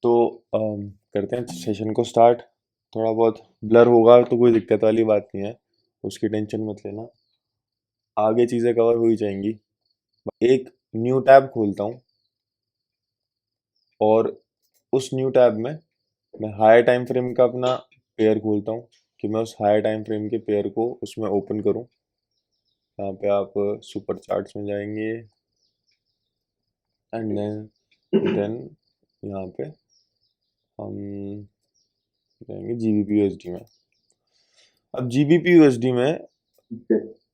तो करते हैं सेशन को स्टार्ट। थोड़ा बहुत ब्लर होगा तो कोई दिक्कत वाली बात नहीं है, उसकी टेंशन मत लेना, आगे चीज़ें कवर हो ही जाएंगी। एक न्यू टैब खोलता हूँ और उस न्यू टैब में मैं हायर टाइम फ्रेम का अपना पेयर खोलता हूँ कि मैं उस हायर टाइम फ्रेम के पेयर को उसमें ओपन करूँ। यहाँ पे आप सुपर चार्ट्स में जाएंगे एंड देन यहाँ पे हम जाएंगे जीबीपी यूएसडी में। अब जीबीपी यूएसडी में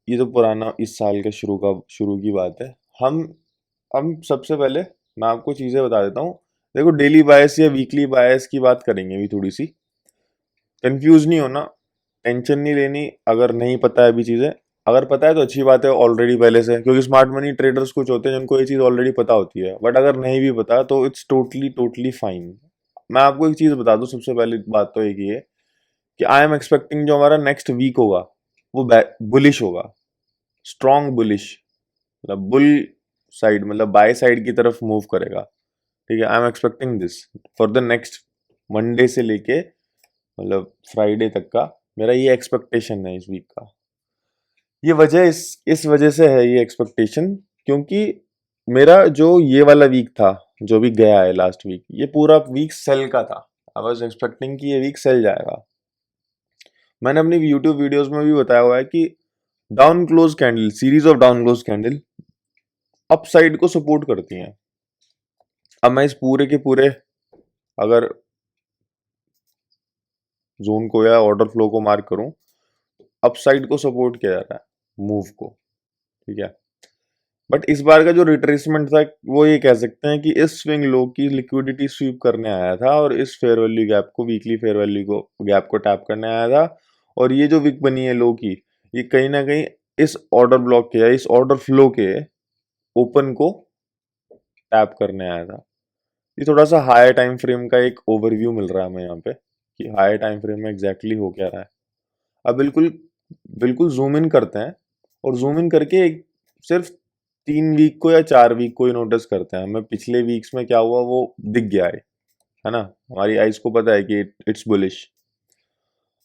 ये तो पुराना इस साल के शुरू की बात है। हम सबसे पहले मैं आपको चीज़ें बता देता हूँ। देखो, डेली बायस या वीकली बायस की बात करेंगे अभी थोड़ी सी। कंफ्यूज नहीं होना, टेंशन नहीं लेनी अगर नहीं पता है अभी चीज़ें। अगर पता है तो अच्छी बात है ऑलरेडी पहले से, क्योंकि स्मार्ट मनी ट्रेडर्स कुछ होते हैं जिनको ये चीज़ ऑलरेडी पता होती है। बट अगर नहीं भी पता तो इट्स टोटली टोटली फाइन। मैं आपको एक चीज़ बता दूं, सबसे पहली बात तो एक ही है कि आई एम एक्सपेक्टिंग जो हमारा नेक्स्ट वीक होगा वो बुलिश होगा, स्ट्रॉन्ग बुलिश। मतलब बुल साइड, मतलब बाय साइड की तरफ मूव करेगा। ठीक है, I am expecting this for the next Monday से लेके मतलब फ्राइडे तक का मेरा ये एक्सपेक्टेशन है इस वीक का। ये वजह इस वजह से है ये एक्सपेक्टेशन, क्योंकि मेरा जो ये वाला वीक था, जो भी गया है लास्ट वीक, ये पूरा वीक सेल का था। आई वाज एक्सपेक्टिंग कि ये वीक सेल जाएगा। मैंने अपनी यूट्यूब वीडियोस में भी बताया हुआ है कि down close candle, series of down close candle up side को सपोर्ट करती हैं। अब मैं इस पूरे के पूरे अगर जोन को या ऑर्डर फ्लो को मार्क करूं, अप साइड को सपोर्ट किया जा रहा है मूव को। ठीक है, बट इस बार का जो रिट्रेसमेंट था वो ये कह सकते हैं कि इस स्विंग लो की लिक्विडिटी स्वीप करने आया था और इस फेयर वैल्यू गैप को, वीकली फेयर वैल्यू को गैप को टैप करने आया था। और ये जो विक बनी है लो की, ये कहीं ना कहीं इस ऑर्डर ब्लॉक के या इस ऑर्डर फ्लो के ओपन को टैप करने आया था। ये थोड़ा सा हायर टाइम फ्रेम का एक ओवरव्यू मिल रहा है हमें यहाँ पे कि हायर टाइम फ्रेम में एग्जैक्टली हो क्या रहा है। अब बिल्कुल बिल्कुल जूम इन करते हैं और जूम इन करके एक सिर्फ 3 वीक को या 4 वीक को ही नोटिस करते हैं। हमें पिछले वीक्स में क्या हुआ वो दिख गया है ना, हमारी आइज को पता है कि इट्स बुलिश।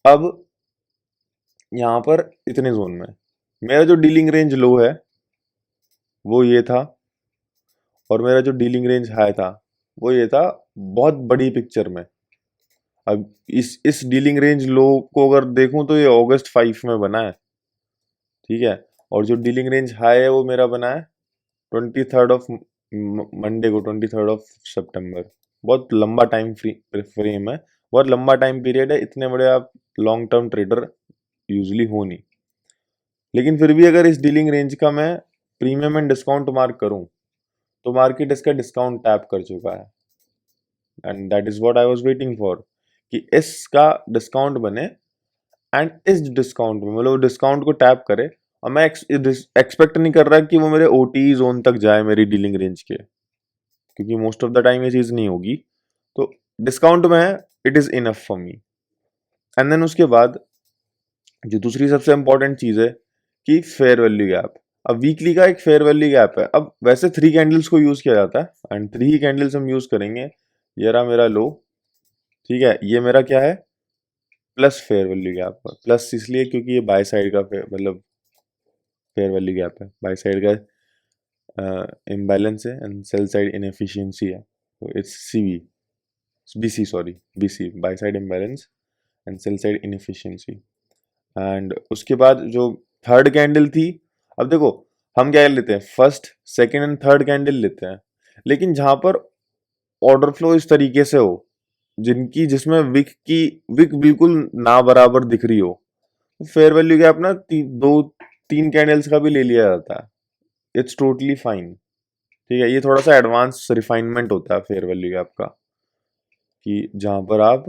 अब यहाँ पर इतने जोन में मेरा जो डीलिंग रेंज लो है वो ये था, और मेरा जो डीलिंग रेंज हाई था वो ये था, बहुत बड़ी पिक्चर में। अब इस डीलिंग रेंज लो को अगर देखूं तो ये August 5 में बना है। ठीक है, और जो डीलिंग रेंज हाई है वो मेरा बना है 23rd ऑफ मंडे को, 23rd ऑफ सितंबर। बहुत लंबा टाइम फ्रेम है, बहुत लंबा टाइम पीरियड है। इतने बड़े आप लॉन्ग टर्म ट्रेडर यूजली हो नहीं। लेकिन फिर भी अगर इस डीलिंग रेंज का मैं प्रीमियम एंड डिस्काउंट मार्क करूं तो मार्केट इसका डिस्काउंट टैप कर चुका है, and that is what I was waiting for कि इसका डिस्काउंट बने। एंड इस डिस्काउंट में मतलब डिस्काउंट को टैप करे। और मैं एक्सपेक्ट नहीं कर रहा कि वो मेरे ओटी जोन तक जाए मेरी डीलिंग रेंज के, क्योंकि मोस्ट ऑफ द टाइम ये चीज़ नहीं होगी। तो डिस्काउंट में है, it is enough for me. And then उसके बाद जो दूसरी सबसे इंपॉर्टेंट चीज़ है कि फेयर वैल्यू गैप। अब वीकली का एक फेयर वैल्यू गैप है। अब वैसे 3 कैंडल्स को यूज़ किया जाता है एंड 3 ही कैंडल्स हम यूज़ करेंगे। ये रहा मेरा लो। ठीक है, ये मेरा क्या है, plus fair value gap. Plus इसलिए क्योंकि ये बाय साइड का मतलब फेयर वैल्यू गैप है, बाय साइड का इम्बैलेंस है एंड सेल साइड इनएफिशिएंसी है। तो it's CB, BC, sorry, BC, by side imbalance and sell side inefficiency. And उसके बाद जो थर्ड कैंडल थी, अब देखो हम क्या लेते हैं, first second and third candle लेते हैं। लेकिन जहां पर ऑर्डर फ्लो इस तरीके से हो, जिसमें विक बिल्कुल ना बराबर दिख रही हो, तो फेयर वैल्यू गैप ना 3 कैंडल्स का भी ले लिया जाता है। It's totally fine. ठीक है, ये थोड़ा सा एडवांस रिफाइनमेंट होता है फेयर वैल्यू गैप का, कि जहां पर आप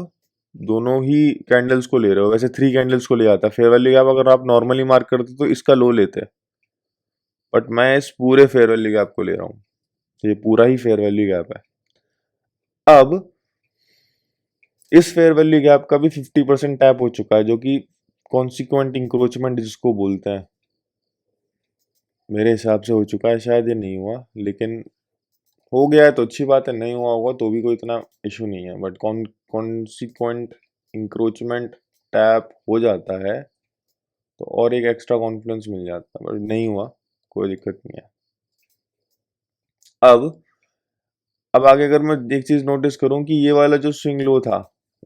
दोनों ही कैंडल्स को ले रहे हो। वैसे 3 कैंडल्स को ले जाता है फेयर वैल्यू गैप, अगर आप नॉर्मली मार्क करते तो इसका लो लेते, बट मैं इस पूरे फेयर वैल्यू गैप को ले रहा हूँ। ये पूरा ही फेयर वैल्यू गैप है। अब इस फेयर वैल्यू गैप का भी 50% टैप हो चुका है, जो कि कॉन्सिक्वेंट इंक्रोचमेंट जिसको बोलते हैं, मेरे हिसाब से हो चुका है। शायद ये नहीं हुआ, लेकिन हो गया है तो अच्छी बात है, नहीं हुआ होगा तो भी कोई इतना इशू नहीं है, बट कॉन्सिक्वेंट इंक्रोचमेंट टैप हो जाता है तो और एक एक्स्ट्रा कॉन्फिडेंस मिल जाता है, बट नहीं हुआ कोई दिक्कत नहीं है। अब अब आगे अगर मैं एक चीज नोटिस करूं कि ये वाला जो स्विंग लो था,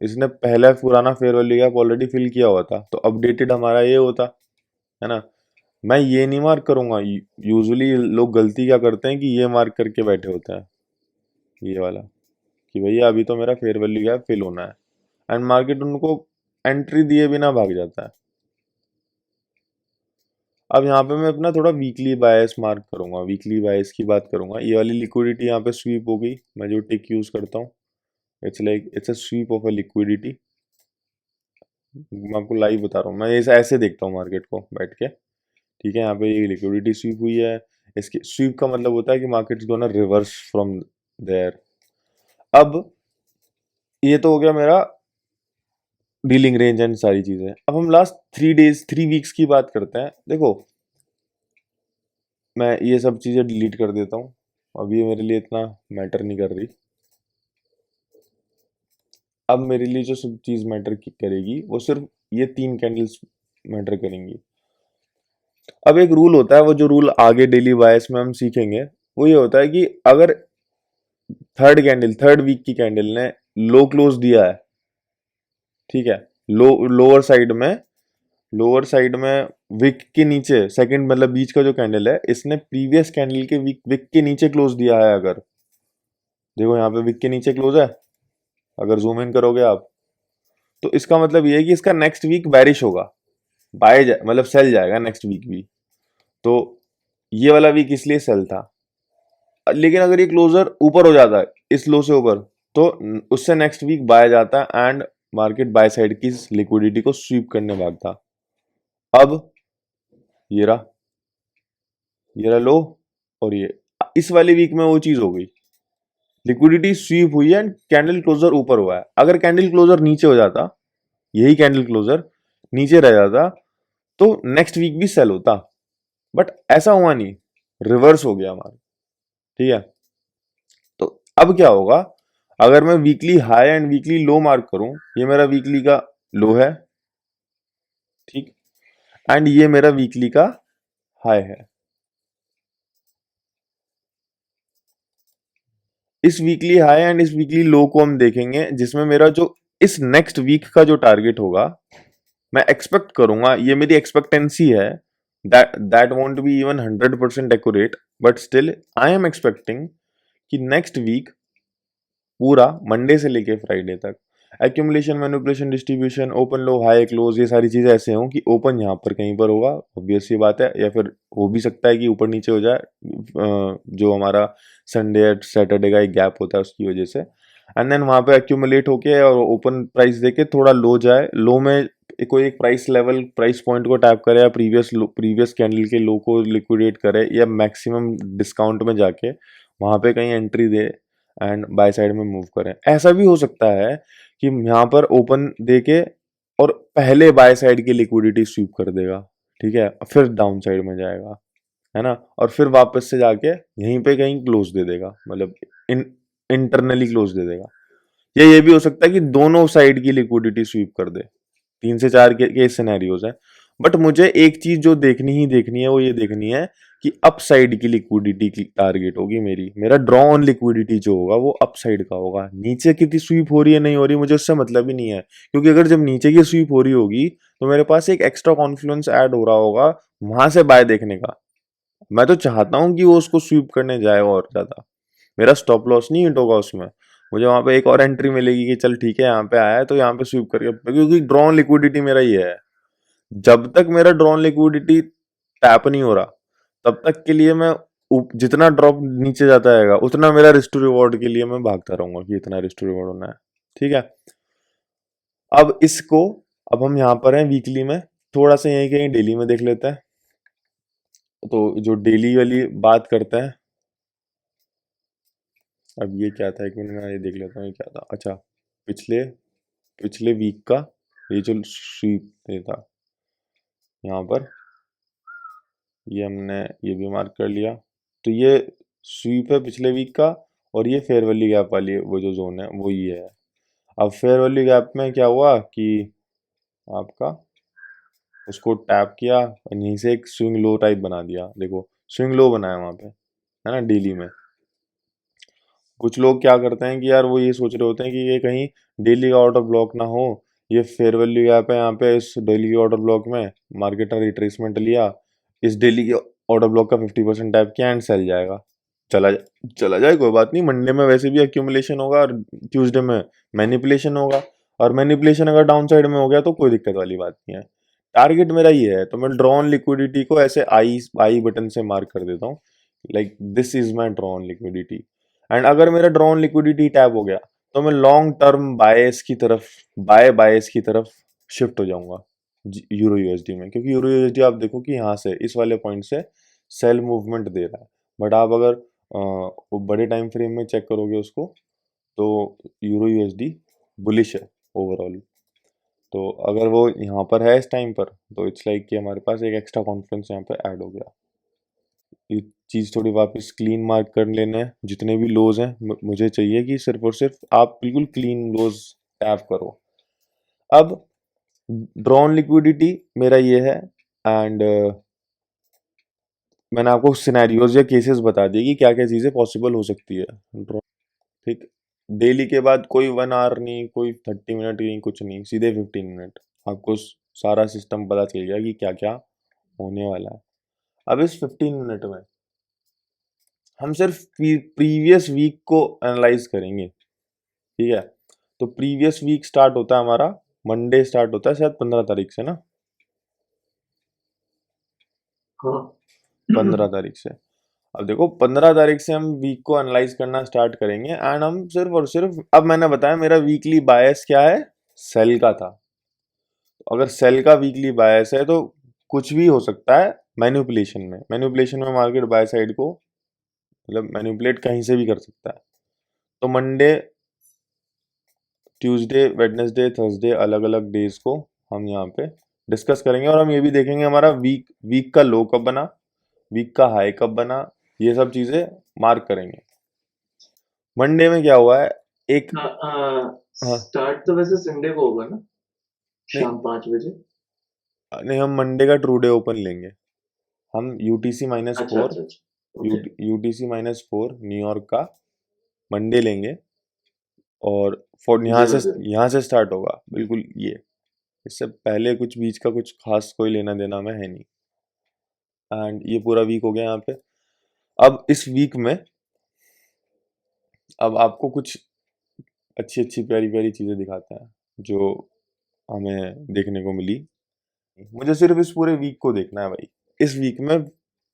इसने पहला पुराना fair value gap already fill किया हुआ था, तो अपडेटेड हमारा ये होता है ना। मैं ये नहीं मार्क करूंगा, यूजुअली लोग गलती क्या करते हैं कि ये मार्क करके बैठे होते हैं, ये वाला, कि भैया अभी तो मेरा फेयर वैल्यू गैप फिल होना है, एंड मार्केट उनको एंट्री दिए बिना भाग जाता है। अब यहाँ पे मैं अपना थोड़ा वीकली बायस मार्क करूंगा, वीकली बायस की बात करूंगा। ये वाली लिक्विडिटी यहाँ पे स्वीप हो गई, मैं जो टिक यूज करता हूँ, it's a sweep of a liquidity. मैं आपको लाइव बता रहा हूँ, मैं ऐसे ऐसे देखता हूँ मार्केट को बैठ के। ठीक है, यहाँ पे ये लिक्विडिटी स्वीप हुई है, इसकी स्वीप का मतलब होता है कि market gonna reverse from there. अब ये तो हो गया मेरा डीलिंग रेंज एंड सारी चीजें। अब हम लास्ट 3 डेज 3 वीक्स की बात करते हैं। देखो, मैं ये सब चीजें डिलीट कर देता हूँ, अब ये मेरे लिए इतना मैटर नहीं कर रही। अब मेरे लिए जो सब चीज मैटर करेगी वो सिर्फ ये 3 कैंडल्स मैटर करेंगी। अब एक रूल होता है, वो जो रूल आगे डेली बायस में हम सीखेंगे, वो ये होता है कि अगर थर्ड वीक की कैंडल ने लो क्लोज दिया है, ठीक है, लोअर साइड में, लोअर साइड में विक के नीचे, सेकंड मतलब बीच का जो कैंडल है, इसने प्रीवियस कैंडल के विक के नीचे क्लोज दिया है अगर, देखो यहाँ पे विक के नीचे क्लोज है, अगर जूम इन करोगे आप, तो इसका मतलब ये है कि इसका नेक्स्ट वीक बैरिश होगा, मतलब सेल जाएगा नेक्स्ट वीक भी। तो ये वाला वीक इसलिए सेल था। लेकिन अगर ये क्लोजर ऊपर हो जाता है इस लो से ऊपर, तो उससे नेक्स्ट वीक बाय जाता है एंड मार्केट बाय साइड की लिक्विडिटी को स्वीप करने भागता। अब ये रहा, ये रहा लो, और ये इस वाले वीक में वो चीज हो गई, लिक्विडिटी स्वीप हुई है एंड कैंडल क्लोजर ऊपर हुआ है। अगर कैंडल क्लोजर नीचे हो जाता, यही कैंडल क्लोजर नीचे रह जाता, तो नेक्स्ट वीक भी सेल होता, बट ऐसा हुआ नहीं, रिवर्स हो गया हमारा। ठीक है, तो अब क्या होगा, अगर मैं weekly high and weekly low mark करूं, ये मेरा वीकली का लो है, ठीक, एंड ये मेरा वीकली का हाई है। इस वीकली हाई एंड इस वीकली लो को हम देखेंगे, जिसमें मेरा जो इस नेक्स्ट वीक का जो टारगेट होगा, मैं एक्सपेक्ट करूंगा, ये मेरी एक्सपेक्टेंसी है, that won't be even 100% accurate, but still I am expecting कि नेक्स्ट वीक पूरा मंडे से लेके फ्राइडे तक एक्यूमुलेशन, मैनिपुलेशन, डिस्ट्रीब्यूशन, ओपन लो हाई क्लोज, ये सारी चीजें ऐसे हों कि ओपन यहाँ पर कहीं पर होगा, ऑब्वियस सी बात है, या फिर हो भी सकता है कि ऊपर नीचे हो जाए, जो हमारा संडे या सैटरडे का एक गैप होता है उसकी वजह से, एंड देन वहां पे एक्यूमुलेट होके और ओपन प्राइस देके थोड़ा लो जाए, लो में कोई एक प्राइस लेवल, प्राइस पॉइंट को टैप करे, या प्रीवियस कैंडल के लो को लिक्विडेट करे, या मैक्सिमम डिस्काउंट में जाके वहां पे कहीं entry they and by side में मूव करें। ऐसा भी हो सकता है कि यहाँ पर ओपन देके और पहले बाय साइड की लिक्विडिटी स्वीप कर देगा, ठीक है, फिर डाउन साइड में जाएगा, है ना, और फिर वापस से जाके यहीं पे कहीं क्लोज दे देगा, मतलब इंटरनली क्लोज दे देगा। या ये भी हो सकता है कि दोनों साइड की लिक्विडिटी स्वीप कर दे। 3 से 4 के सिनेरियोज हैं, बट मुझे एक चीज जो देखनी ही देखनी है, वो ये देखनी है कि अप साइड की लिक्विडिटी की टारगेट होगी मेरी, मेरा ड्रॉ ऑन लिक्विडिटी जो होगा वो अप साइड का होगा। नीचे कितनी स्वीप हो रही है नहीं हो रही मुझे उससे मतलब ही नहीं है, क्योंकि अगर जब नीचे की स्वीप हो रही होगी तो मेरे पास एक एक्स्ट्रा कॉन्फिडेंस ऐड हो रहा होगा वहां से बाय देखने का। मैं तो चाहता हूँ कि वो उसको स्वीप करने जाए और ज्यादा, मेरा स्टॉप लॉस नहीं हिट होगा उसमें, मुझे वहां पे एक और एंट्री मिलेगी कि चल ठीक है यहाँ पे आया है तो यहाँ पे स्वीप करके, क्योंकि ड्रॉन लिक्विडिटी मेरा ये है, जब तक मेरा ड्रॉन लिक्विडिटी टैप नहीं हो रहा, तब तक के लिए मैं जितना ड्रॉप नीचे जाता रहेगा उतना मेरा रिस्क टू रिवॉर्ड के लिए मैं भागता रहूंगा कि इतना रिस्क टू रिवॉर्ड होना है। ठीक है, अब इसको, अब हम यहाँ पर हैं वीकली में, थोड़ा सा यहीं कहीं डेली में देख लेते हैं। तो जो डेली वाली बात करते हैं, अब ये क्या था, एक मिनट में ये देख लेता हूँ ये क्या था। अच्छा, पिछले पिछले वीक का ये जो स्वीप ये था यहाँ पर, ये हमने ये भी मार्क कर लिया, तो ये स्वीप है पिछले वीक का, और ये फेयर वैली गैप वाली वो जो जोन है वो ये है। अब फेयर वैली गैप में क्या हुआ कि आपका उसको टैप किया और यहीं से एक स्विंग लो टाइप बना दिया। देखो स्विंग लो बनाया वहां पे, है ना, डेली में। कुछ लोग क्या करते हैं कि यार वो ये सोच रहे होते हैं कि ये कहीं डेली का ऑर्डर ब्लॉक ना हो, ये फेयर वैल्यू गैप है यहाँ पे, इस डेली के ऑर्डर ब्लॉक में मार्केट ने रिट्रेसमेंट लिया, इस डेली के ऑर्डर ब्लॉक का 50% टैप किया एंड सेल जाएगा, चला चला जाए, कोई बात नहीं, मंडे में वैसे भी एक्यूमुलेशन होगा और ट्यूसडे में मैनिपुलेशन होगा, और मैनिपुलेशन अगर डाउन साइड में हो गया तो कोई दिक्कत वाली बात नहीं है। टारगेट मेरा ये है, तो मैं ड्रॉन लिक्विडिटी को ऐसे आई आई बटन से मार्क कर देता हूँ, like this is my drawn liquidity. And अगर मेरा ड्रॉन लिक्विडिटी टैप हो गया तो मैं लॉन्ग टर्म बायस की तरफ शिफ्ट हो जाऊंगा यूरो यूएसडी में, क्योंकि यूरो यूएसडी आप देखो कि यहाँ से इस वाले पॉइंट से सेल मूवमेंट दे रहा है। बट आप अगर वो बड़े टाइम फ्रेम में चेक करोगे उसको, तो यूरो यूएसडी बुलिश है ओवरऑल। तो अगर वो यहाँ पर है इस टाइम पर, तो इट्स लाइक कि हमारे पास एक एक्स्ट्रा कॉन्फिडेंस यहाँ पे ऐड हो गया। ये चीज़ थोड़ी वापस क्लीन मार्क कर लेना है, जितने भी लोज हैं मुझे चाहिए कि सिर्फ और सिर्फ आप बिल्कुल क्लीन लोज टैप करो। अब ड्रॉन लिक्विडिटी मेरा ये है, एंड मैंने आपको सिनेरियोज या केसेस बता दिए कि क्या क्या चीज़ें पॉसिबल हो सकती है। ठीक, डेली के बाद कोई 1 आवर नहीं, कोई 30 मिनट नहीं, कुछ नहीं, सीधे 15 मिनट, आपको सारा सिस्टम पता चल गया कि क्या क्या होने वाला है। अब इस 15 मिनट में हम सिर्फ प्रीवियस वीक को एनालाइज करेंगे, ठीक है। तो प्रीवियस वीक स्टार्ट होता है हमारा, मंडे स्टार्ट होता है शायद 15 तारीख से ना, हाँ 15 तारीख से। अब देखो 15 तारीख से हम वीक को एनालाइज करना स्टार्ट करेंगे, एंड हम सिर्फ और सिर्फ, अब मैंने बताया मेरा वीकली बायस क्या है, सेल का था। अगर सेल का वीकली बायस है तो कुछ भी हो सकता है मैनिपुलेशन में मार्केट बाय साइड को मतलब मैनिपुलेट कहीं से भी कर सकता है। तो मंडे, ट्यूसडे, वेडनेसडे, थर्सडे, अलग अलग डेज को हम यहाँ पे डिस्कस करेंगे, और हम ये भी देखेंगे हमारा वीक वीक का लो कब बना, वीक का हाई कब बना, ये सब चीजें मार्क करेंगे। मंडे में क्या हुआ है, एक, हाँ, स्टार्ट तो वैसे संडे को होगा ना, नहीं शाम 5 बजे। नहीं, हम मंडे का ट्रू डे ओपन लेंगे। हम यूटीसी माइनस अच्छा फोर अच्छा अच्छा, ओके। यूटीसी -4 न्यूयॉर्क का मंडे लेंगे, और फोर जरूर जरूर। यहाँ से स्टार्ट होगा बिल्कुल ये, इससे पहले कुछ बीच का कुछ खास कोई लेना देना में है नहीं। एंड ये पूरा वीक हो गया यहाँ पे। अब इस वीक में अब आपको कुछ अच्छी अच्छी प्यारी प्यारी चीजें दिखाते हैं जो हमें देखने को मिली। मुझे सिर्फ इस पूरे वीक को देखना है भाई, इस वीक में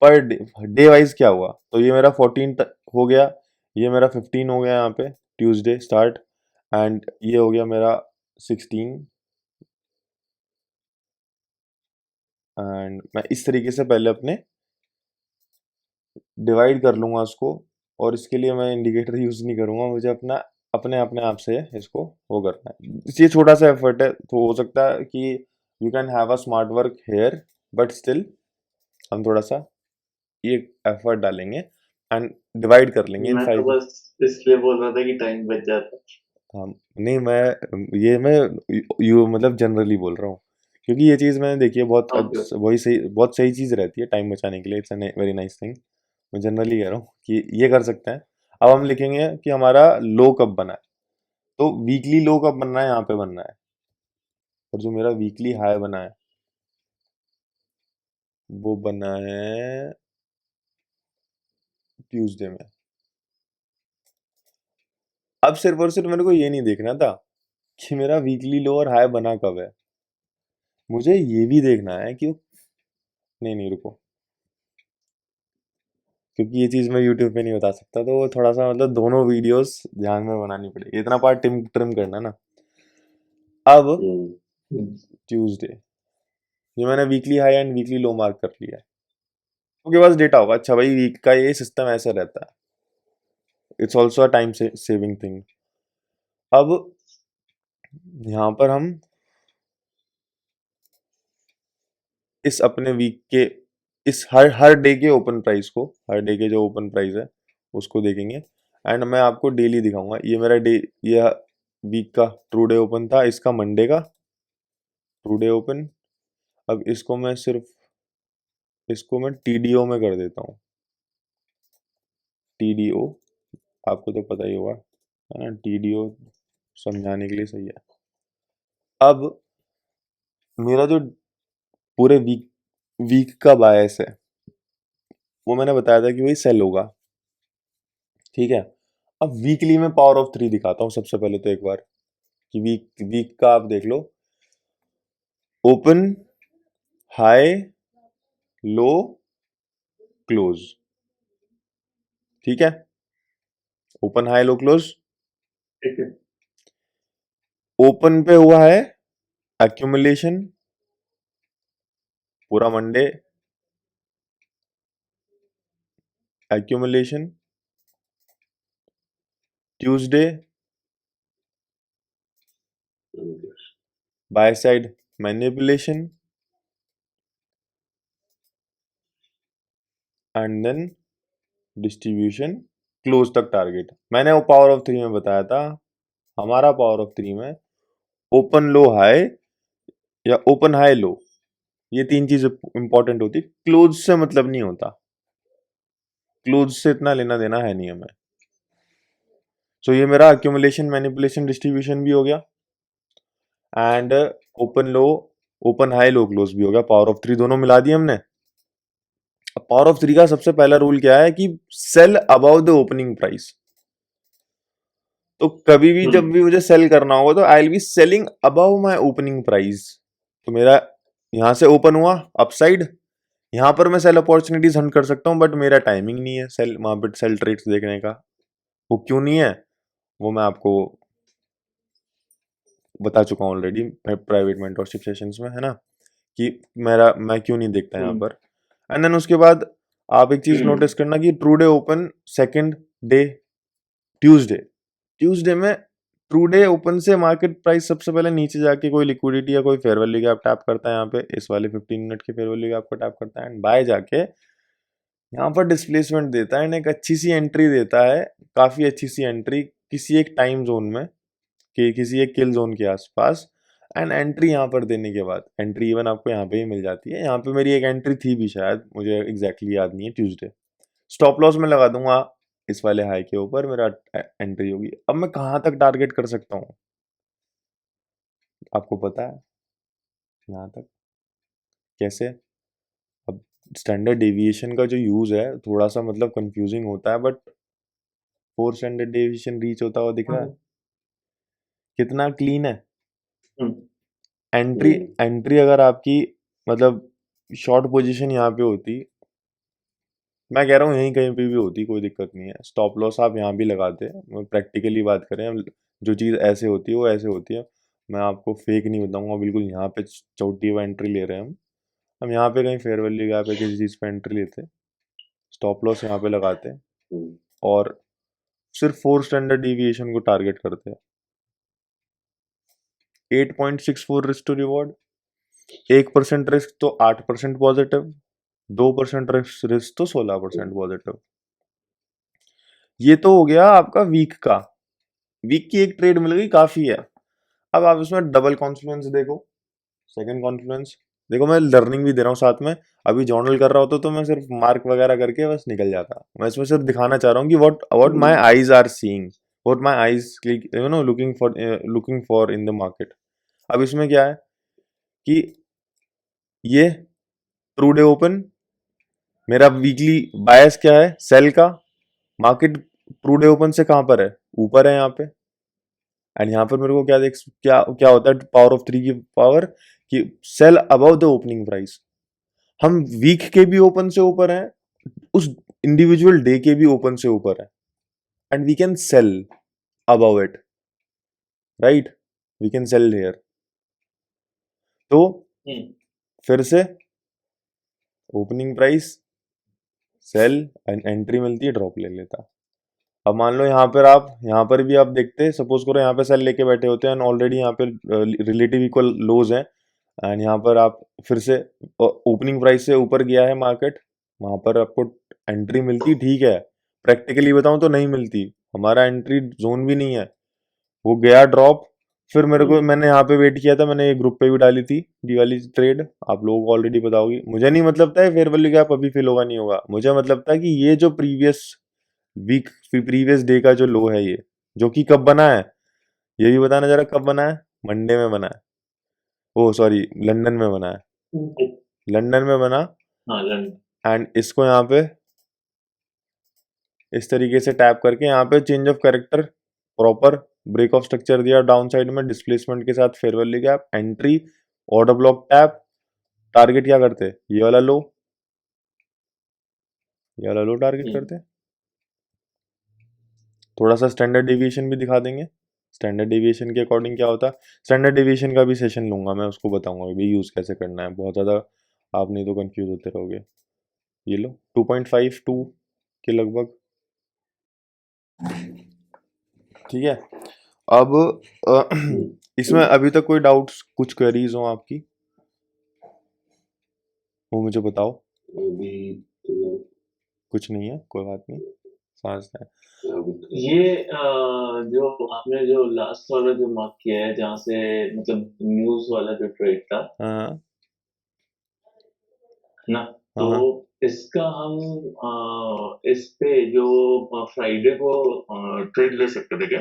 पर डे डे वाइज क्या हुआ। तो ये मेरा 14 हो गया, ये मेरा 15 हो गया यहाँ पे, ट्यूसडे स्टार्ट, एंड ये हो गया मेरा 16। एंड मैं इस तरीके से पहले अपने डिवाइड कर लूंगा उसको, और इसके लिए मैं इंडिकेटर यूज नहीं करूंगा, मुझे अपना अपने अपने आप से इसको वो करना है। ये छोटा सा एफर्ट है, तो हो सकता है कि you can have a smart work here, but still हम थोड़ा सा ये एफर्ट डालेंगे एंड डिवाइड कर लेंगे इन मैं तो 5। बस इसलिए बोल रहा था कि टाइम बच जाता। हाँ, नहीं मैं यू मतलब जनरली बोल रहा हूँ, क्योंकि ये चीज़ मैंने देखी है बहुत ओके ओके। वही सही, बहुत सही चीज़ रहती है टाइम बचाने के लिए, इट्स वेरी नाइस थिंग। मैं जनरली कह रहा हूँ कि ये कर सकते हैं। अब हम लिखेंगे कि हमारा लो कब बना है, तो वीकली लो कब बनना है, यहाँ पे बनना है, और जो मेरा वीकली हाई बना है वो बना है ट्यूसडे में। अब सिर्फ और सिर्फ मेरे को ये नहीं देखना था कि मेरा वीकली लो और हाई बना कब है, मुझे ये भी देखना है कि नहीं नहीं रुको, क्योंकि ये चीज़ मैं यूट्यूब पे नहीं बता सकता, तो वो थोड़ा सा मतलब दोनों वीडियोस ध्यान में बनानी पड़ेगी, इतना पार्ट ट्रिम ट्रिम करना ना। अब हम्म। ट्यूसडे, ये मैंने weekly high and weekly low mark कर लिया है, उनके पास डेटा होगा, अच्छा भाई वीक का ये सिस्टम ऐसा रहता है, it's also a time saving thing. अब यहाँ पर हम इस अपने वीक के इस हर हर डे के ओपन प्राइस को, हर डे के जो ओपन प्राइस है उसको देखेंगे, एंड मैं आपको डेली दिखाऊंगा। ये मेरा ये वीक का ट्रू डे ओपन था, इसका मंडे का ट्रू डे ओपन। अब इसको मैं TDO में कर देता हूँ। TDO आपको तो पता ही होगा, है ना, TDO समझाने के लिए सही है। अब मेरा जो पूरे वीक का बायस है वो मैंने बताया था कि वही सेल होगा, ठीक है। अब वीकली में पावर ऑफ 3 दिखाता हूँ सबसे पहले तो एक बार, कि वीक का आप देख लो। ओपन, हाई, लो, क्लोज, ठीक है। Open, high, low, close. ठीक है। ओपन पे हुआ है एक्यूमुलेशन पूरा Monday, accumulation. Tuesday buy side manipulation, and then distribution close तक टारगेट। मैंने वो पावर ऑफ 3 में बताया था, हमारा पावर ऑफ 3 में ओपन, लो, हाई या ओपन, हाई, लो, ये 3 चीज इंपॉर्टेंट होती। क्लोज से मतलब नहीं होता, क्लोज से इतना लेना देना है नहीं हमें। सो ये मेरा अक्यूमुलेशन, मैनिपुलेशन, डिस्ट्रीब्यूशन भी हो गया, and open, low, open, high, low, close भी हो गया। पावर ऑफ 3 दोनों मिला दिए हमने। अब पावर ऑफ 3 का सबसे पहला रूल क्या है कि sell above the opening price. तो कभी भी जब भी मुझे सेल करना होगा तो I will be selling above my opening price. तो मेरा यहां से ओपन हुआ अपसाइड, यहां पर मैं सेल अपॉर्चुनिटीज हंट कर सकता हूं, बट मेरा टाइमिंग नहीं है सेल वहां पर सेल ट्रेड्स देखने का। वो क्यों नहीं है वो मैं आपको बता चुका हूँ ऑलरेडी प्राइवेट मेंटरशिप सेशंस में, है ना, कि मैं क्यों नहीं देखता यहाँ पर। एंड देन उसके बाद आप एक चीज नोटिस करना कि true day open second day Tuesday. Tuesday में ट्रू डे ओपन से मार्केट प्राइस सबसे पहले नीचे जाके कोई लिक्विडिटी या कोई फेयर वैल्यू गैप टैप करता है, यहाँ पे इस वाले 15 मिनट के फेयर वैल्यू गैप को टैप करता है, एंड बाय जाके यहाँ पर डिस्प्लेसमेंट देता है, एक अच्छी सी एंट्री देता है, काफी अच्छी सी एंट्री किसी एक टाइम जोन में, कि किसी एक किल जोन के आसपास। एंड एंट्री यहाँ पर देने के बाद एंट्री इवन आपको यहाँ पे ही मिल जाती है। यहाँ पे मेरी एक एंट्री थी भी शायद, मुझे एग्जैक्टली याद नहीं है, ट्यूसडे। स्टॉप लॉस में लगा दूंगा इस वाले हाई के ऊपर, मेरा एंट्री होगी। अब मैं कहाँ तक टारगेट कर सकता हूँ आपको पता है, यहाँ तक कैसे। अब स्टैंडर्ड डेविएशन का जो यूज है थोड़ा सा मतलब कंफ्यूजिंग होता है, बट 4 स्टैंडर्ड डेविएशन रीच होता हुआ दिख रहा है, कितना क्लीन है। एंट्री अगर आपकी मतलब शॉर्ट पोजीशन यहाँ पे होती, मैं कह रहा हूँ यहीं कहीं पे भी होती, कोई दिक्कत नहीं है। स्टॉप लॉस आप यहाँ भी लगाते हैं, प्रैक्टिकली बात करें, जो चीज़ ऐसे होती है वो ऐसे होती है। मैं आपको फेक नहीं बताऊंगा, बिल्कुल यहाँ पे चौटी हुआ एंट्री ले रहे हैं हम यहाँ पे कहीं फेयर वैल्यू गैप पे किसी चीज़ पे एंट्री लेते, स्टॉप लॉस यहाँ पे लगाते और सिर्फ 4 स्टैंडर्ड डिविएशन को टारगेट करते हैं। 8.64 रिस्क टू रिवॉर्ड, 1% रिस्क तो 8% पॉजिटिव, 2% रिस्क तो 16% पॉजिटिव। ये तो हो गया आपका वीक का। वीक की एक ट्रेड मिल गई, काफी है। अब आप इसमें डबल कॉन्फ्लुएंस देखो, सेकंड कॉन्फ्लुएंस देखो। मैं लर्निंग भी दे रहा हूँ साथ में। अभी जर्नल कर रहा होता तो मैं सिर्फ मार्क वगैरह करके बस निकल जाता। मैं इसमें सिर्फ दिखाना चाह रहा हूँ कि what my eyes are seeing, what my eyes looking for in the market. अब इसमें क्या है कि ये ट्रू डे ओपन, मेरा वीकली बायस क्या है, सेल का। मार्केट ट्रू डे ओपन से कहां पर है, ऊपर है यहाँ पे। एंड यहाँ पर मेरे को क्या क्या होता है, पावर ऑफ 3 की पावर, कि sell above the opening price. हम वीक के भी ओपन से ऊपर हैं, उस इंडिविजुअल डे के भी ओपन से ऊपर है, and we can sell above it, right, we can sell here. तो फिर से opening price, sell, and entry मिलती है, ड्रॉप ले लेता। अब मान लो यहाँ पर भी आप देखते, सपोज करो यहाँ पे सेल लेके बैठे होते हैं, एंड ऑलरेडी यहाँ पे रिलेटिव इक्वल लोज हैं, एंड यहाँ पर आप फिर से ओपनिंग प्राइस से ऊपर गया है मार्केट, वहां पर आपको एंट्री मिलती, ठीक है। प्रैक्टिकली बताऊं तो नहीं मिलती, हमारा एंट्री जोन भी नहीं है। वो गया ड्रॉप, फिर मेरे को मैंने यहाँ पे वेट किया था, मैंने एक ग्रुप पे भी डाली थी ये वाली ट्रेड, आप लोगों को ऑलरेडी पता होगी। मुझे नहीं मतलब था फेयर वैल्यू गैप अभी फिल होगा नहीं होगा, मुझे मतलब था कि ये जो प्रीवियस वीक प्रीवियस डे का जो लो है ये, जो कि कब बना है ये भी बताना जरा, कब बना है? मंडे में बना है, ओ सॉरी लंदन में बना है, लंदन में बना। हाँ लंदन। एंड इसको यहाँ पे इस तरीके से टैप करके यहाँ पे change of character, proper break of structure दिया डाउन साइड में डिस्प्लेसमेंट के साथ, fair value gap, entry, order block tap, target क्या करते? ये वाला लो, ये वाला लो टारगेट करते। थोड़ा सा स्टैंडर्ड डेविएशन भी दिखा देंगे, स्टैंडर्ड डेविएशन के अकॉर्डिंग क्या होता है। स्टैंडर्ड डेविएशन का भी सेशन लूंगा मैं, उसको बताऊंगा भी यूज कैसे करना है, बहुत ज़्यादा आप नहीं तो कंफ्यूज होते रहोगे। ये लो 2.52 के लगभग, ठीक है। अब इसमें अभी तक कोई डाउट्स, कुछ क्वेरीज हो आपकी, वो मुझे बताओ। अभी तो कुछ नहीं है, कोई बात नहीं, समझते हैं। ये जो आपने जो लास्ट वाला जो मार्क किया है जहाँ से मतलब न्यूज वाला जो ट्रेड था हाँ ना, हाँ तो हाँ। इसका हम इस पे जो फ्राइडे को ट्रेड ले सकते थे क्या?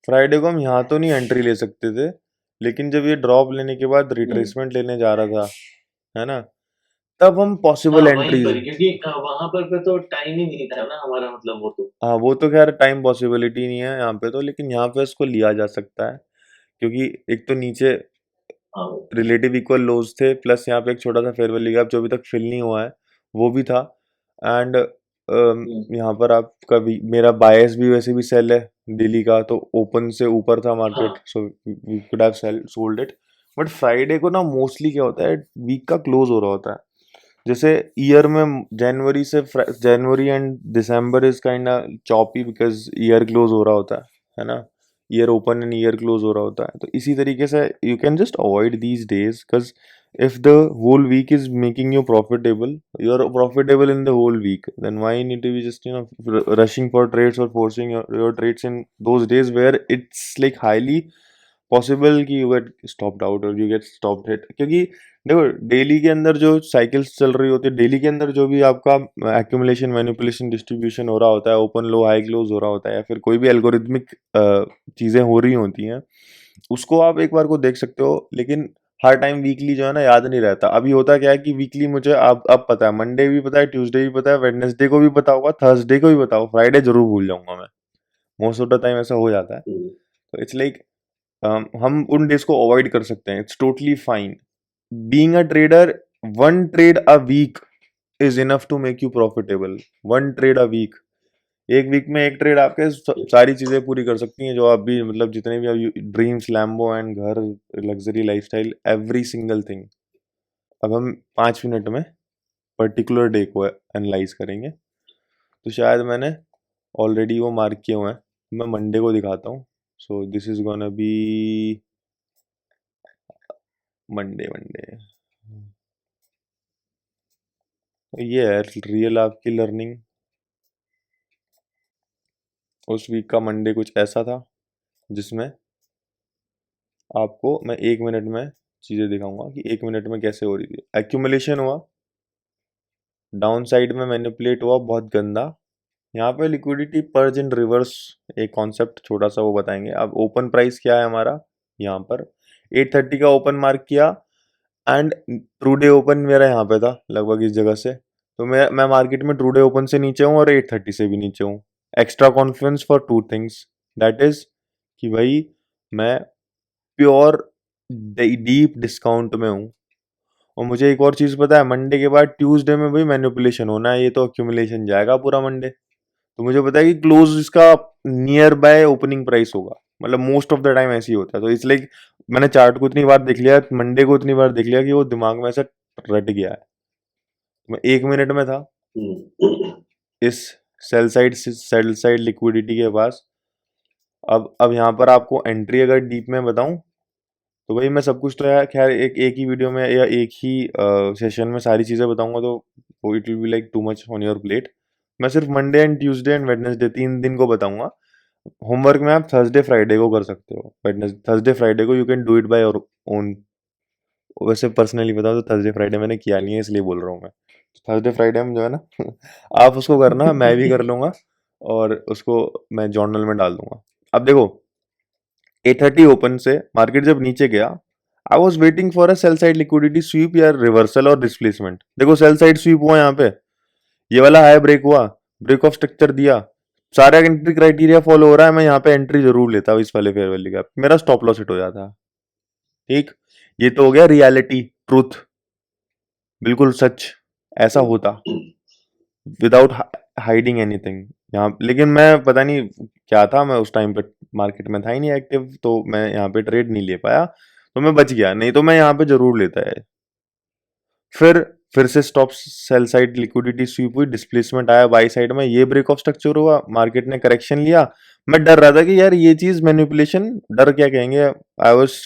फ्राइडे को हम यहाँ तो नहीं एंट्री ले सकते थे, लेकिन जब ये ड्रॉप लेने के बाद रिट्रेसमेंट लेने जा रहा था, है ना, तब हम हाँ पॉसिबल वहीं एंट्रीज। पर, क्योंकि वहां पर तो टाइम ही नहीं था ना हमारा, मतलब वो तो। हाँ वो तो खैर टाइम पॉसिबिलिटी नहीं है यहाँ पे तो, लेकिन यहाँ पे इसको लिया जा सकता है, क्योंकि एक तो नीचे हाँ। रिलेटिव इक्वल लोज थे, प्लस यहाँ पे एक छोटा सा फेयर वैल्यू गैप जो अभी तक फिल नहीं हुआ है वो भी था। एंड यहाँ पर आपका भी मेरा बायस भी वैसे भी सेल है डेली का, तो ओपन से ऊपर था मार्केट, हाँ। So we could have sold it. But Friday को ना मोस्टली क्या होता है, वीक का क्लोज हो रहा होता है। जैसे ईयर में January and December is kind choppy because year close हो रहा होता है ना, year open and year close हो रहा होता है, तो इसी तरीके से you can just avoid these days, because if the whole week is making you profitable, you're profitable in the whole week, then why you need to be just rushing for trades or forcing your trades in those days where it's like highly possible कि you get stopped out or you get stopped hit। क्योंकि देखो daily के अंदर जो cycles चल रही होती है, डेली के अंदर जो भी आपका एक्यूमुलेशन मैनिपुलेशन डिस्ट्रीब्यूशन हो रहा होता है, ओपन लो हाई क्लोज हो रहा होता है, या फिर कोई भी एल्गोरिथमिक चीज़ें हो रही होती हैं, उसको आप एक बार को देख सकते हो, लेकिन हर टाइम वीकली जो है ना याद नहीं रहता। अभी होता क्या है कि वीकली मुझे अब पता है, मंडे भी पता है, ट्यूसडे भी पता है, वेडनेसडे को भी पता होगा, थर्सडे को भी पता होगा, फ्राइडे जरूर भूल जाऊंगा मैं, मोस्ट ऑफ द टाइम ऐसा हो जाता है। तो इट्स लाइक हम उन डेज को अवॉइड कर सकते हैं, it's totally fine. Being a trader, one trade a week is enough to make you profitable. One trade a week, एक वीक में एक ट्रेड आपके सारी चीजें पूरी कर सकती हैं जो आप भी, मतलब जितने भी आप ड्रीम्स, लैम्बो एंड घर, luxury lifestyle, every single thing. अब हम 5 मिनट में पर्टिकुलर डे को एनालाइज करेंगे, तो शायद मैंने ऑलरेडी वो मार्क किए हुए हैं, मैं मंडे को दिखाता हूँ। So this is gonna be Monday, Monday. ये है रियल आपकी लर्निंग। उस वीक का मंडे कुछ ऐसा था जिसमें आपको मैं 1 मिनट में चीज़ें दिखाऊंगा कि 1 मिनट में कैसे हो रही थी। एक्यूमुलेशन हुआ, डाउन साइड में मैनिपुलेट हुआ बहुत गंदा, यहाँ पे लिक्विडिटी पर्ज इन रिवर्स, एक कॉन्सेप्ट छोटा सा वो बताएंगे। अब ओपन प्राइस क्या है हमारा, यहाँ पर 830 का ओपन मार्क किया, एंड ट्रू डे ओपन मेरा यहाँ पे था लगभग इस जगह से, तो मैं मार्केट में ट्रू डे ओपन से नीचे हूँ और 830 से भी नीचे हूँ। Extra confidence for two things, that is कि भाई मैं प्योर डीप डिस्काउंट में हूँ। और मुझे एक और चीज़ पता है, मंडे के बाद ट्यूसडे में भाई मैनिपुलेशन होना है, ये तो अक्यूमुलेशन जाएगा पूरा मंडे, तो मुझे पता है कि क्लोज इसका नियर बाय ओपनिंग प्राइस होगा, मतलब मोस्ट ऑफ द टाइम ऐसे ही होता है। तो इसलिए मैंने चार्ट को इतनी बार देख लिया, मंडे को इतनी बार देख लिया कि वो दिमाग में ऐसा रट गया है। मैं 1 मिनट में था इस सेल साइड लिक्विडिटी के पास। अब यहाँ पर आपको एंट्री अगर डीप में बताऊं, तो भाई मैं सब कुछ तो यार खैर एक ही वीडियो में या एक ही सेशन में सारी चीज़ें बताऊंगा, तो वो it will be like too much on your plate. मैं सिर्फ Monday and Tuesday and Wednesday 3 दिन को बताऊंगा। होमवर्क में आप थर्सडे फ्राइडे को कर सकते हो, वेडनेस थर्सडे फ्राइडे को you can do it by your own. वैसे पर्सनली बताओ तो थर्सडे फ्राइडे मैंने किया नहीं है, इसलिए बोल रहा हूँ मैं। थर्सडे फ्राइडे में जो है ना आप उसको करना, मैं भी कर लूंगा, और उसको मैं जर्नल में डाल दूंगा। अब देखो 8:30 ओपन से मार्केट जब नीचे गया, I was waiting for a sell side liquidity SVEEP या रिवर्सल और डिस्प्लेसमेंट। देखो सेल साइड स्वीप हुआ यहाँ पे, ये वाला हाई ब्रेक हुआ, ब्रेक ऑफ स्ट्रक्चर दिया, सारा एंट्री क्राइटेरिया फॉलो हो रहा है, मैं यहाँ पे एंट्री जरूर लेता हूँ इस वाले फेयर वैल्यू गैप, मेरा स्टॉप लॉस हिट हो जाता है। ठीक, ये तो हो गया रियलिटी, ट्रूथ, बिल्कुल सच, ऐसा होता विदाउट हाइडिंग एनीथिंग यहाँ। लेकिन मैं पता नहीं क्या था, मैं उस टाइम पे मार्केट में था ही नहीं एक्टिव, तो मैं यहाँ पे ट्रेड नहीं ले पाया, तो मैं बच गया, नहीं तो मैं यहाँ पे जरूर लेता है। फिर फिर से stop sell side liquidity SVEEP हुई, डिस्प्लेसमेंट आया बाई साइड में, ये ब्रेक ऑफ स्ट्रक्चर हुआ, मार्केट ने करेक्शन लिया। मैं डर रहा था कि यार ये चीज मैनिपुलेशन, डर क्या कहेंगे, आई वाज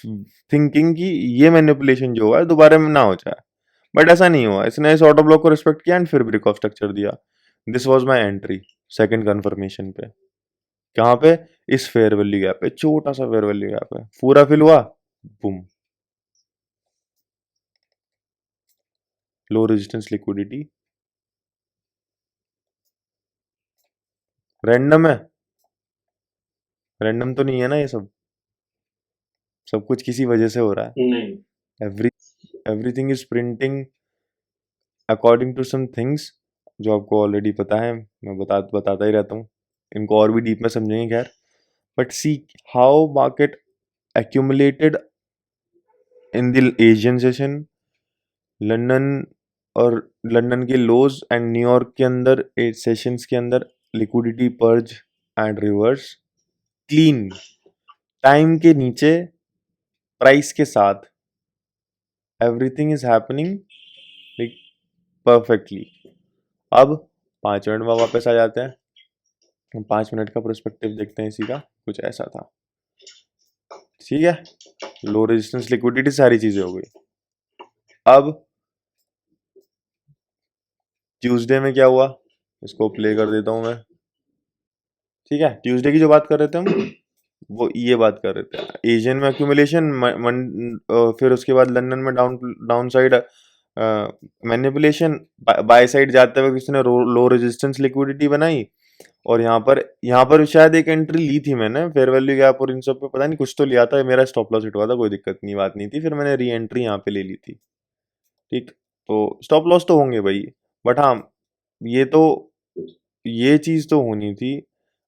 थिंकिंग कि ये मैनिपुलेशन जो हुआ है दोबारा में ना हो जाए, बट ऐसा नहीं हुआ, इसने इस ऑटो ब्लॉक को रिस्पेक्ट किया एंड फिर ब्रेक ऑफ स्ट्रक्चर दिया। This was my entry second confirmation पे। कहाँ पे? इस फेयर वैल्यू गैप पे, छोटा सा फेयर वैल्यू गैप है, पूरा फिल हुआ, boom, low resistance liquidity. Random है? रैंडम तो नहीं है ना ये सब, सब कुछ किसी वजह से हो रहा है। नहीं। Every everything is printing according to some things, जो आपको ऑलरेडी पता है, मैं बताता ही रहता हूँ, इनको और भी डीप में समझेंगे खैर। But see how market accumulated in the Asian session, London, और लंदन के लोज एंड न्यूयॉर्क के अंदर सेशंस के अंदर liquidity purge and reverse, clean time के नीचे, प्राइस के साथ, everything is happening like perfectly. अब 5 मिनट में वापस आ जाते हैं, हम 5 मिनट का पर्सपेक्टिव देखते हैं इसी का, कुछ ऐसा था। ठीक है, लो रेजिस्टेंस लिक्विडिटी सारी चीजें हो गई। अब ट्यूसडे में क्या हुआ, इसको प्ले कर देता हूं मैं। ठीक है, ट्यूसडे की जो बात कर रहे थे हम, वो ये बात कर रहे थे एशियन में एक्यूमुलेशन, फिर उसके बाद लंदन में down side manipulation, by side जाते हुए किसी ने लो रेजिस्टेंस लिक्विडिटी बनाई, और यहाँ पर शायद एक एंट्री ली थी मैंने फेयर वैल्यू गैप और इन सब पे, पता नहीं कुछ तो लिया था, मेरा स्टॉप लॉस हिट हुआ था, कोई दिक्कत नहीं, बात नहीं थी, फिर मैंने री एंट्री यहाँ पे ले ली थी। ठीक, तो स्टॉप लॉस तो होंगे भाई, बट हाँ, ये तो ये चीज तो होनी थी,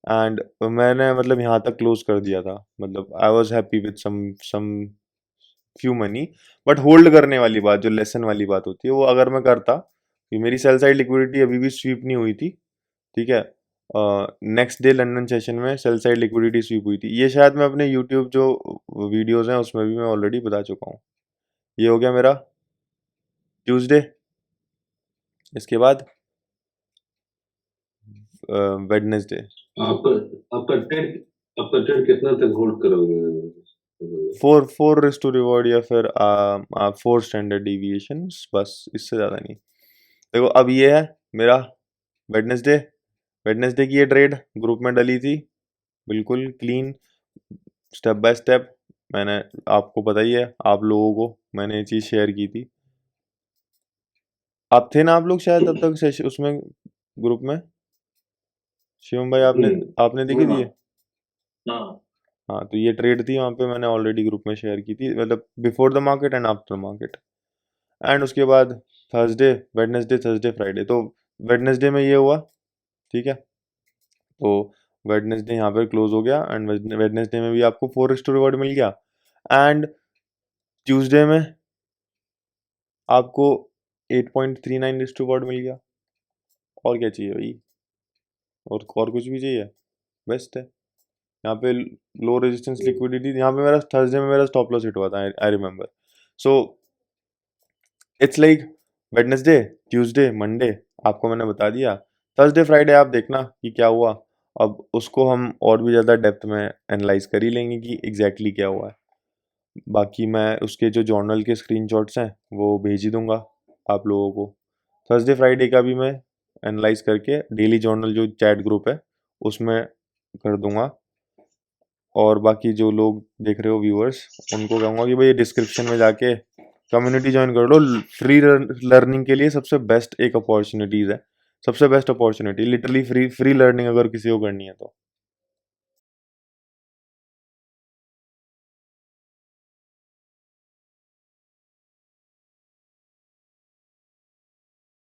एंड मैंने मतलब यहाँ तक क्लोज कर दिया था, मतलब I was happy with some few money. But hold करने वाली बात, जो लेसन वाली बात होती है, वो अगर मैं करता, कि मेरी सेल साइड लिक्विडिटी अभी भी स्वीप नहीं हुई थी, ठीक है, नेक्स्ट डे लंदन सेशन में सेल साइड लिक्विडिटी स्वीप हुई थी, ये शायद मैं अपने यूट्यूब जो वीडियोज हैं उसमें भी मैं ऑलरेडी बता चुका हूँ। ये हो गया मेरा ट्यूसडे, इसके बाद वेडनेसडे। आपका आपका ट्रेड आपका ट्रेड कितना तक होल्ड करोगे? 4 रिस्क टू रिवॉर्ड, या फिर 4 स्टैंडर्ड डिविएशंस, बस इससे ज़्यादा नहीं। देखो अब ये है मेरा वेडनेसडे, वेडनेसडे की ये ट्रेड ग्रुप में डली थी, बिल्कुल क्लीन, स्टेप बाय स्टेप, मैंने, आपको पता ही है, आप लोगों को मैंने ये चीज़ शेयर की थी, आप थे ना, आप लोग शायद तब तक उसमें ग्रुप में, शिवम भाई आपने आपने देखी थी ये? हाँ। हाँ, तो ये ट्रेड थी, वहाँ पे मैंने ऑलरेडी ग्रुप में शेयर की थी, मतलब before the market and after market. And उसके बाद थर्सडे, वेडनेसडे, थर्सडे, फ्राइडे, तो वेडनेसडे में ये हुआ, ठीक है, तो वेडनेसडे यहाँ पर क्लोज हो गया, एंड वेडनेसडे में भी आपको 4 रिस्क टू रिवॉर्ड मिल गया, एंड ट्यूसडे में आपको 8.39 रिस्क टू रिवॉर्ड मिल गया, और क्या चाहिए भाई, और कुछ भी चाहिए, बेस्ट है। यहाँ पे लो रेजिस्टेंस लिक्विडिटी, यहाँ पे मेरा थर्सडे में मेरा स्टॉप लॉस हिट हुआ था, I remember. So it's like Wednesday, Tuesday, Monday आपको मैंने बता दिया, थर्सडे फ्राइडे आप देखना कि क्या हुआ, अब उसको हम और भी ज़्यादा डेप्थ में एनालाइज कर ही लेंगे कि एग्जैक्टली क्या हुआ है। बाकी मैं उसके जो जर्नल के स्क्रीनशॉट्स हैं वो भेज ही दूंगा आप लोगों को। थर्सडे फ्राइडे का भी मैं एनालाइज करके डेली जर्नल जो चैट ग्रुप है उसमें कर दूंगा। और बाकी जो लोग देख रहे हो व्यूअर्स, उनको कहूँगा कि भाई डिस्क्रिप्शन में जाके कम्युनिटी ज्वाइन कर लो। फ्री लर्निंग के लिए सबसे बेस्ट एक अपॉर्चुनिटीज़ है, सबसे best opportunity, literally free learning अगर किसी को करनी है तो।